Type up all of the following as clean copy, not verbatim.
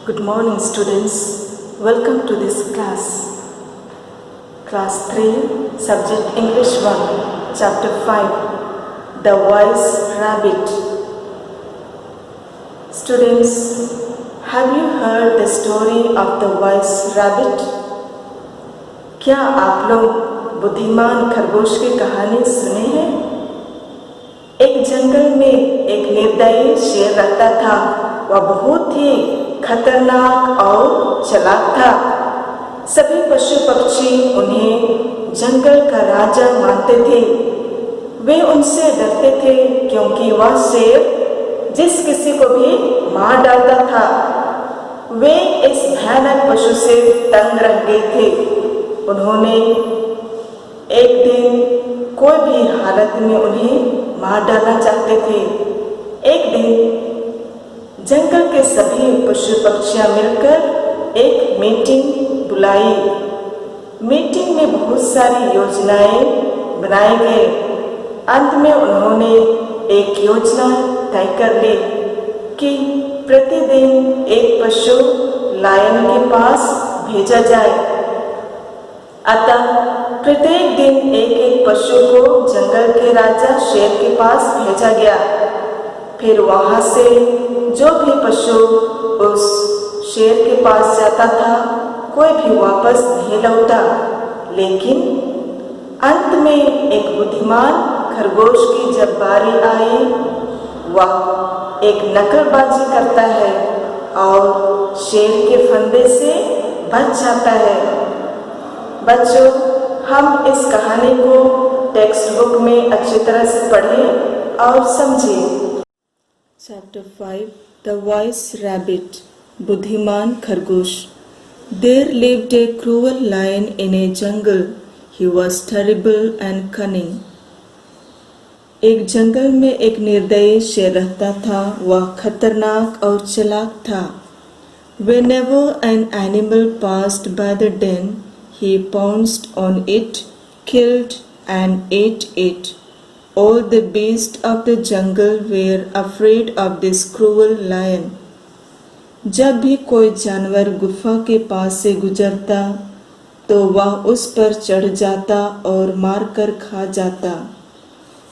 Good morning, students. Welcome to this class. Class 3, Subject English 1, Chapter 5, The Wise Rabbit. Students, have you heard the story of the wise rabbit? क्या आप लोग बुद्धिमान खरगोश की कहानी सुने हैं? एक जंगल में एक निर्दयी शेर रहता था। वह बहुत ही खतरनाक और चालाक था। सभी पशु पक्षी उन्हें जंगल का राजा मानते थे। वे उनसे डरते थे क्योंकि वह शेर जिस किसी को भी मार डालता था। वे इस भयानक पशु से तंग रह गए थे। उन्होंने एक दिन कोई भी हालत में उन्हें मार डालना चाहते थे। एक दिन जंगल के सभी पशु पक्षियां मिलकर एक मीटिंग बुलाई। मीटिंग में बहुत सारी योजनाएं बनाई गई। अंत में उन्होंने एक योजना तय कर ली कि प्रतिदिन एक पशु लायन के पास भेजा जाए। अतः प्रत्येक दिन एक एक पशु को जंगल के राजा शेर के पास भेजा गया। फिर वहां से जो भी पशु उस शेर के पास जाता था कोई भी वापस नहीं लौटा। लेकिन अंत में एक बुद्धिमान खरगोश की जब बारी आई, वह एक नकलबाजी करता है और शेर के फंदे से बच जाता है। बच्चों, हम इस कहानी को टेक्स्ट बुक में अच्छी तरह से पढ़ें और समझें। Chapter 5, The Wise Rabbit, बुद्धिमान खरगोश। There lived a cruel lion in a jungle. He was terrible and cunning. एक जंगल में एक निर्दयी शेर रहता था। वह खतरनाक और चालाक था। Whenever an animal passed by the den, he pounced on it, killed and ate it. All the beasts of the jungle were afraid of this cruel lion. जब भी कोई जानवर गुफा के पास से गुजरता तो वह उस पर चढ़ जाता और मारकर खा जाता।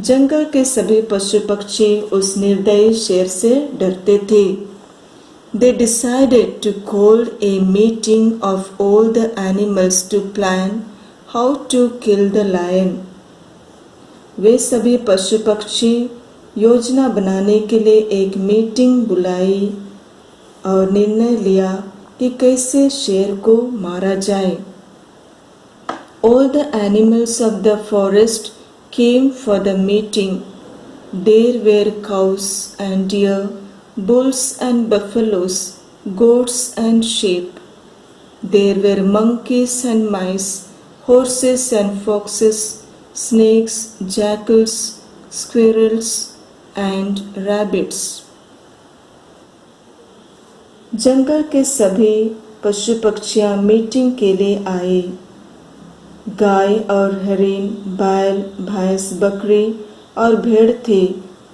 जंगल के सभी पशु पक्षी उस निर्दयी शेर से डरते थे। They decided to call a meeting of all the animals to plan how to kill the lion. वे सभी पशु पक्षी योजना बनाने के लिए एक मीटिंग बुलाई और निर्णय लिया कि कैसे शेर को मारा जाए। All the animals of the forest came for the meeting. There were cows and deer, bulls and buffaloes, goats and sheep. There were monkeys and mice, horses and foxes, snakes, jackals, squirrels and rabbits. जंगल के सभी पशु पक्षियां meeting के लिए आए। गाय और हरिन, बैल, भैंस, बकरी और भेड़ थे।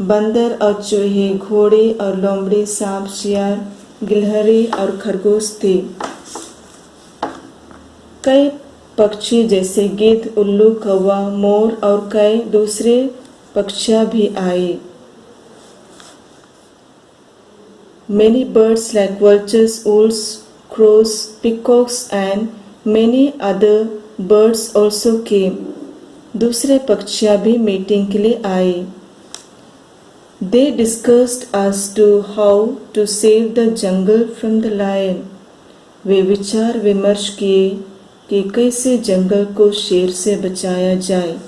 बंदर और चूहे, घोड़े और लोमड़ी, सांप, शियार, गिलहरी और खरगोश थे। कई पक्षी जैसे गिद्ध, उल्लू, कौवा, मोर और कई दूसरे पक्षियां भी आए। Many birds like vultures, owls, crows, peacocks and many other birds also came. दूसरे पक्षियां भी मीटिंग के लिए आए। They discussed as to how to save the jungle from the lion. वे विचार विमर्श किए कि कैसे जंगल को शेर से बचाया जाए।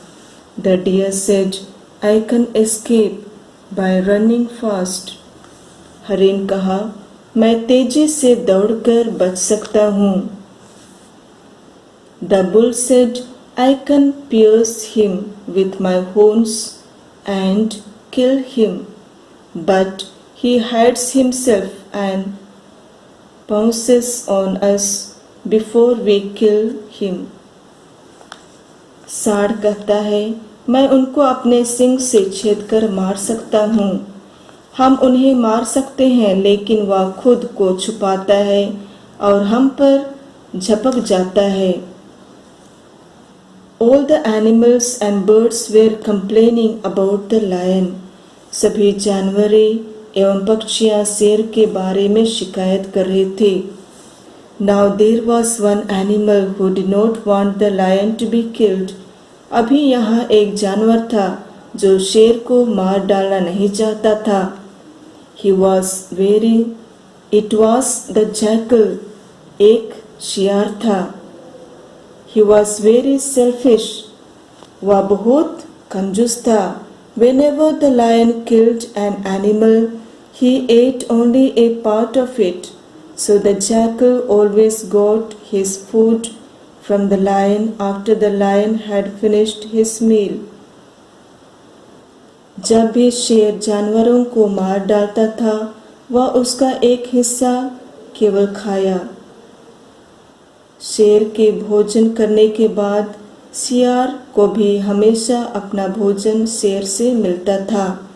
The deer said, I can escape by running fast. हरिन कहा, मैं तेजी से दौड़कर बच सकता हूँ। The bull said, I can pierce him with my horns and kill him, but he hides himself and pounces on us before we kill him. सांड कहता है, मैं उनको अपने सिंग से छेद कर मार सकता हूँ, हम उन्हें मार सकते हैं, लेकिन वह खुद को छुपाता है और हम पर झपक जाता है। All the animals and birds were complaining about the lion. सभी जानवरें एवं पक्षियां शेर के बारे में शिकायत कर रहे थे। Now there was one animal who did not want the lion to be killed. अभी यहाँ एक जानवर था जो शेर को मार डालना नहीं चाहता था। He was wearing, it was the jackal, एक शियार था। He was very selfish, वह बहुत कंजूस था। Whenever the lion killed an animal, he ate only a part of it. So the jackal always got his food from the lion after the lion had finished his meal. जब भी शेर जानवरों को मार डालता था, वह उसका एक हिस्सा केवल खाया। शेर के भोजन करने के बाद सियार को भी हमेशा अपना भोजन शेर से मिलता था।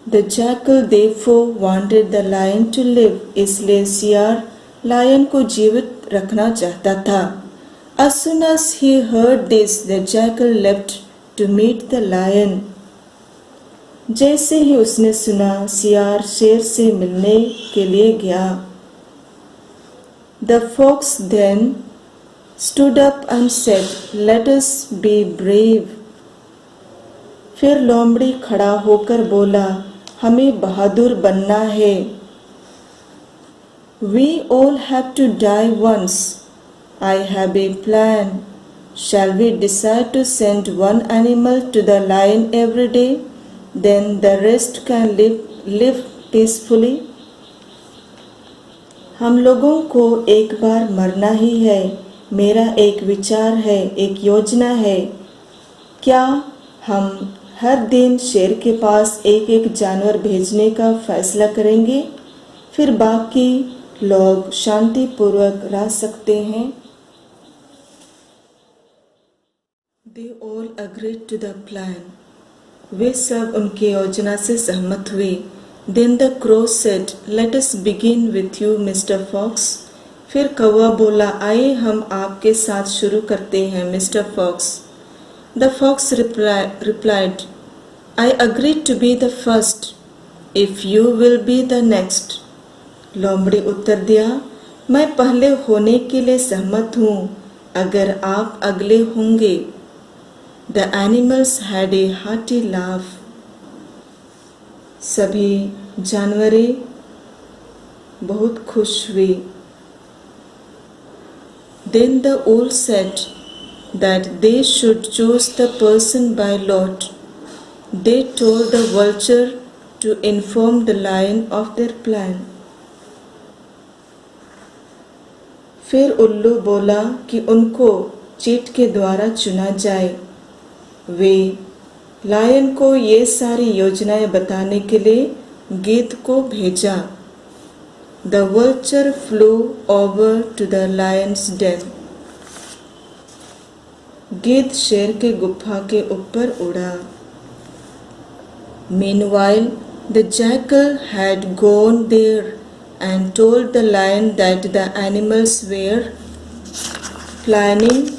The jackal therefore wanted the lion to live. इसलिए सियार लायन को जीवित रखना चाहता था। As soon as he heard this, the jackal left to meet the lion. जैसे ही उसने सुना, सियार शेर से मिलने के लिए गया। The fox then stood up and said, "Let us be brave." फिर लोमड़ी खड़ा होकर बोला, हमें बहादुर बनना है। We all have to die once. I have a plan. Shall we decide to send one animal to the lion every day? Then the rest can live peacefully. हम लोगों को एक बार मरना ही है। मेरा एक विचार है, एक योजना है। क्या हम हर दिन शेर के पास एक एक जानवर भेजने का फैसला करेंगे? फिर बाकी लोग शांतिपूर्वक रह सकते हैं। They all agreed to the plan. वे सब उनकी योजना से सहमत हुए। Then the crow said, "Let us begin with you, Mr. Fox." फिर कौवा बोला, आइए हम आपके साथ शुरू करते हैं, mister Fox. The fox replied, "I agree to be the first, if you will be the next." लोमड़ी उत्तर दिया, मैं पहले होने के लिए सहमत हूँ, अगर आप अगले होंगे। The animals had a hearty laugh. सभी जानवरें बहुत खुश हुए। Then the owl said that they should choose the person by lot. They told the vulture to inform the lion of their plan. फिर उल्लू बोला कि उनको चीट के द्वारा चुना जाए। वे लायन को ये सारी योजनाएं बताने के लिए गिद्ध को भेजा। The vulture flew over to the lion's den. गिद्ध शेर के गुफा के ऊपर उड़ा। Meanwhile, the jackal had gone there and told the lion that the animals were planning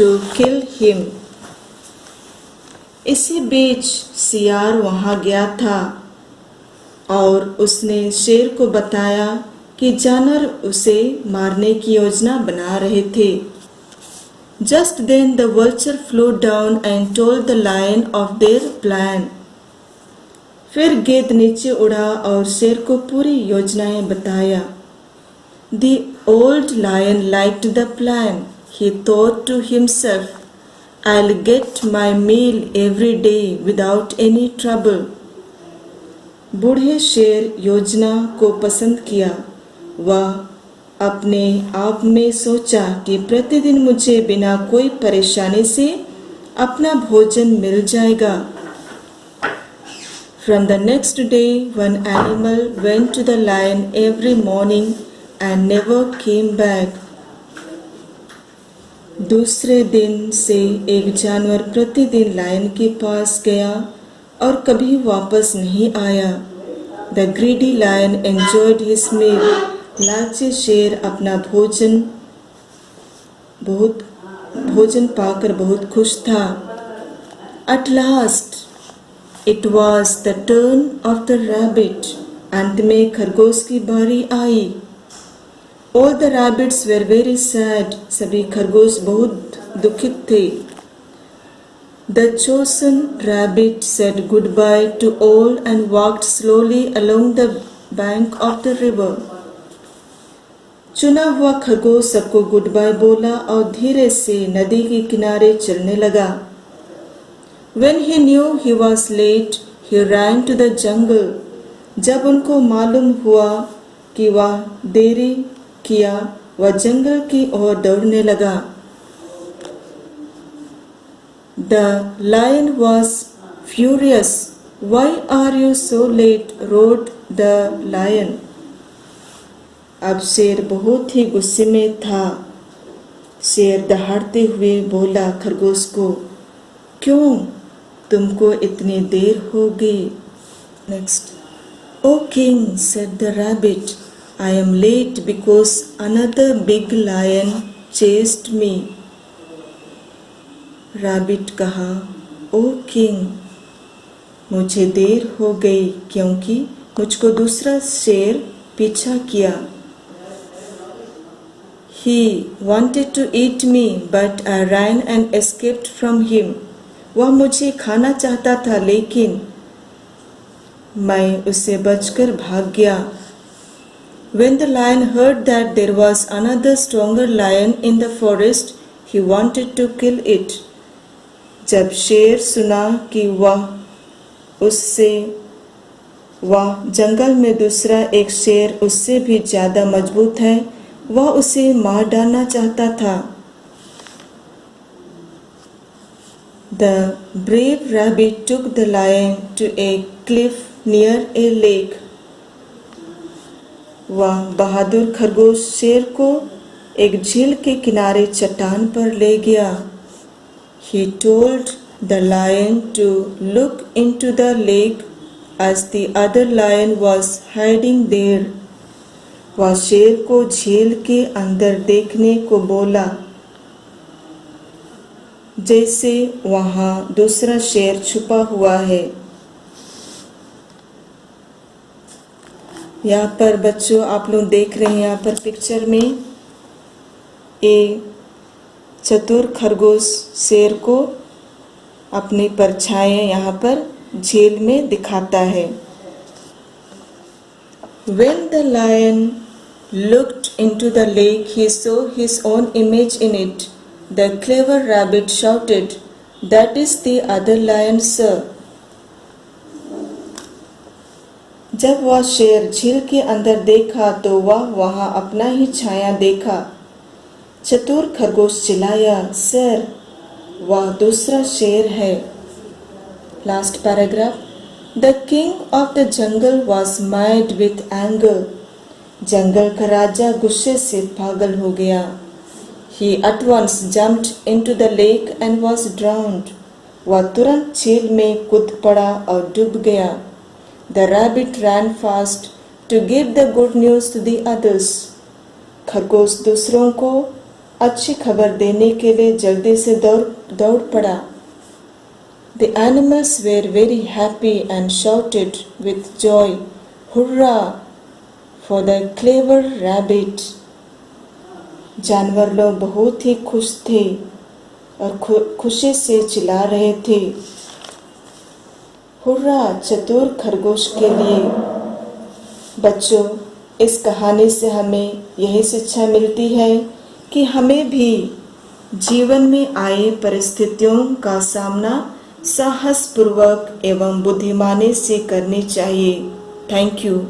to kill him. इसी बीच सियार वहां गया था और उसने शेर को बताया कि जानवर उसे मारने की योजना बना रहे थे। Just then the vulture flew down and told the lion of their plan. फिर गिद्ध नीचे उड़ा और शेर को पूरी योजनाएं बताया। The old lion liked the plan. He thought to himself, "I'll get my meal every day without any trouble." बूढ़े शेर योजना को पसंद किया। वह अपने आप में सोचा कि प्रतिदिन मुझे बिना कोई परेशानी से अपना भोजन मिल जाएगा। From the next day, one animal went to the lion every morning and never came back. दूसरे दिन से एक जानवर प्रतिदिन लायन के पास गया और कभी वापस नहीं आया। The greedy lion enjoyed his meal. लालची शेर अपना भोजन पाकर बहुत खुश था। At last, it was the turn of the rabbit. अंत में खरगोश की बारी आई। All the rabbits were very sad. सभी खरगोश बहुत दुखित थे। The chosen rabbit said goodbye to all and walked slowly along the bank of the river. चुना हुआ खरगोश सबको गुड बाय बोला और धीरे से नदी के किनारे चलने लगा। When he knew he was late, he ran to the jungle. जब उनको मालूम हुआ कि वह देरी किया, वह जंगल की ओर दौड़ने लगा। The lion was furious. Why are you so late? roared the lion. अब शेर बहुत ही गुस्से में था। शेर दहाड़ते हुए बोला खरगोश को, क्यों तुमको इतनी देर हो गई? Next. O king, said the rabbit, I am late because another big lion chased me. Rabbit कहा, ओ किंग, मुझे देर हो गई क्योंकि मुझको दूसरा शेर पीछा किया। He wanted to eat me, but I ran and escaped from him. वह मुझे खाना चाहता था लेकिन मैं उससे बचकर भाग गया। When the lion heard that there was another stronger lion in the forest, he wanted to kill it. जब शेर सुना कि वह जंगल में दूसरा एक शेर उससे भी ज्यादा मजबूत है, वह उसे मार डालना चाहता था। The brave rabbit took the lion to a cliff near a lake. वह बहादुर खरगोश शेर को एक झील के किनारे चट्टान पर ले गया। He told the lion to look into the lake as the other lion was hiding there. वह शेर को झील के अंदर देखने को बोला, जैसे वहां दूसरा शेर छुपा हुआ है। यहाँ पर बच्चों आप लोग देख रहे हैं, यहाँ पर पिक्चर में एक चतुर खरगोश शेर को अपनी परछाई यहाँ पर झील में दिखाता है। When the lion looked into the lake, he saw his own image in it. The clever rabbit shouted, "That is the other lion, sir." जब वह शेर झील के अंदर देखा तो वह वहां अपना ही छाया देखा। चतुर खरगोश चिल्लाया, सर, वह दूसरा शेर है। Last paragraph. The king of the jungle was mad with anger. जंगल का राजा गुस्से से पागल हो गया। He at once jumped into the lake and was drowned. वह तुरंत झील में कूद पड़ा और डूब गया। The rabbit ran fast to give the good news to the others. खरगोश दूसरों को अच्छी खबर देने के लिए जल्दी से दौड़ पड़ा। The animals were very happy and shouted with joy, "Hurrah for the clever rabbit!" जानवर लोग बहुत ही खुश थे और खुशी से चिल्ला रहे थे, हुर्रा चतुर खरगोश के लिए। बच्चों, इस कहानी से हमें यही शिक्षा मिलती है कि हमें भी जीवन में आए परिस्थितियों का सामना साहसपूर्वक एवं बुद्धिमानी से करनी चाहिए। Thank you.